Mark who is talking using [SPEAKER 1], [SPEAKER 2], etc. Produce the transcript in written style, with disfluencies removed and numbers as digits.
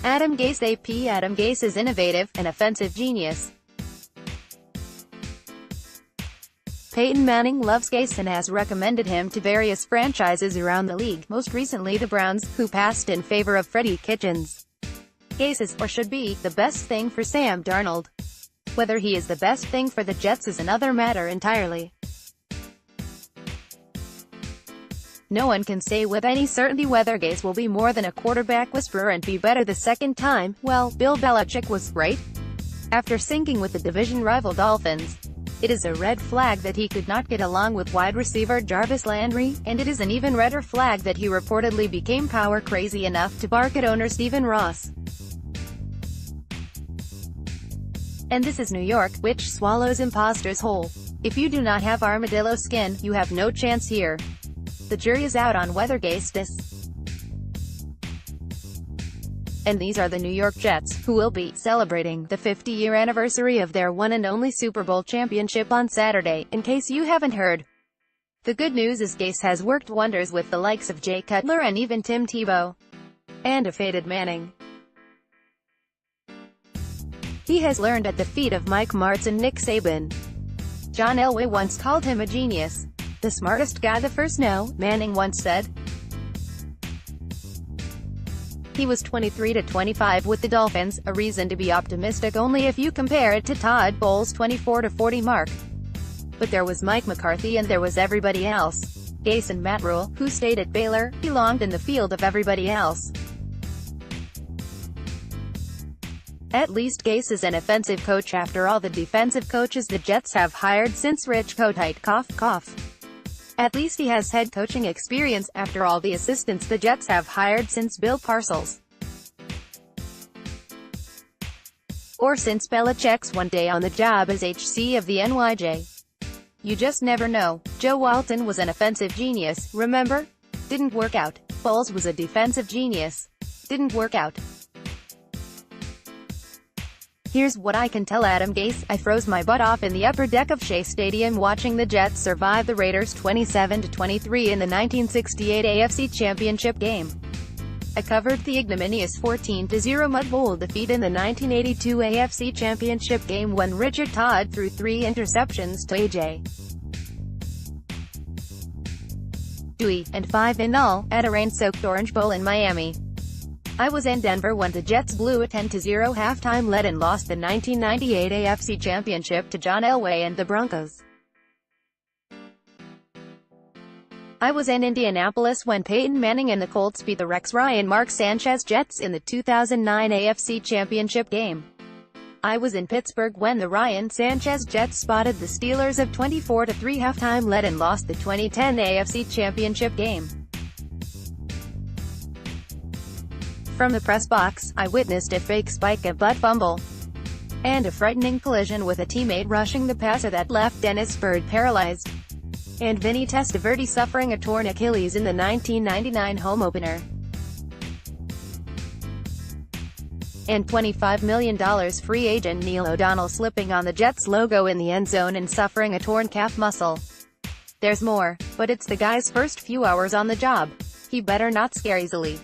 [SPEAKER 1] Adam Gase AP Adam Gase is innovative, an offensive genius. Peyton Manning loves Gase and has recommended him to various franchises around the league, most recently the Browns, who passed in favor of Freddie Kitchens. Gase is, or should be, the best thing for Sam Darnold. Whether he is the best thing for the Jets is another matter entirely. No one can say with any certainty whether Gase will be more than a quarterback whisperer and be better the second time. Well, Bill Belichick was right. After sinking with the division rival Dolphins, it is a red flag that he could not get along with wide receiver Jarvis Landry, and it is an even redder flag that he reportedly became power crazy enough to bark at owner Stephen Ross. And this is New York, which swallows imposters whole. If you do not have armadillo skin, you have no chance here. The jury is out on whether Gase does. And these are the New York Jets, who will be celebrating the 50-year anniversary of their one and only Super Bowl championship on Saturday, in case you haven't heard. The good news is Gase has worked wonders with the likes of Jay Cutler and even Tim Tebow. And a faded Manning. He has learned at the feet of Mike Martz and Nick Saban. John Elway once called him a genius. The smartest guy the first know, Manning once said. He was 23-25 with the Dolphins, a reason to be optimistic only if you compare it to Todd Bowles' 24-40 mark. But there was Mike McCarthy and there was everybody else. Gase and Matt Rule, who stayed at Baylor, belonged in the field of everybody else. At least Gase is an offensive coach after all the defensive coaches the Jets have hired since Rich Kotite cough cough. At least he has head coaching experience after all the assistants the Jets have hired since Bill Parcells. Or since Belichick's one day on the job as HC of the NYJ. You just never know. Joe Walton was an offensive genius, remember? Didn't work out. Bowles was a defensive genius. Didn't work out. Here's what I can tell Adam Gase: I froze my butt off in the upper deck of Shea Stadium watching the Jets survive the Raiders 27-23 in the 1968 AFC Championship game. I covered the ignominious 14-0 Mud Bowl defeat in the 1982 AFC Championship game when Richard Todd threw 3 interceptions to A.J. Dewey, and 5 in all, at a rain-soaked Orange Bowl in Miami. I was in Denver when the Jets blew a 10-0 halftime lead and lost the 1998 AFC Championship to John Elway and the Broncos. I was in Indianapolis when Peyton Manning and the Colts beat the Rex Ryan Mark Sanchez Jets in the 2009 AFC Championship game. I was in Pittsburgh when the Ryan Sanchez Jets spotted the Steelers of 24-3 halftime lead and lost the 2010 AFC Championship game. From the press box, I witnessed a fake spike, a butt fumble, and a frightening collision with a teammate rushing the passer that left Dennis Byrd paralyzed, and Vinny Testaverde suffering a torn Achilles in the 1999 home opener, and $25 million free agent Neil O'Donnell slipping on the Jets logo in the end zone and suffering a torn calf muscle. There's more, but it's the guy's first few hours on the job. He better not scare easily.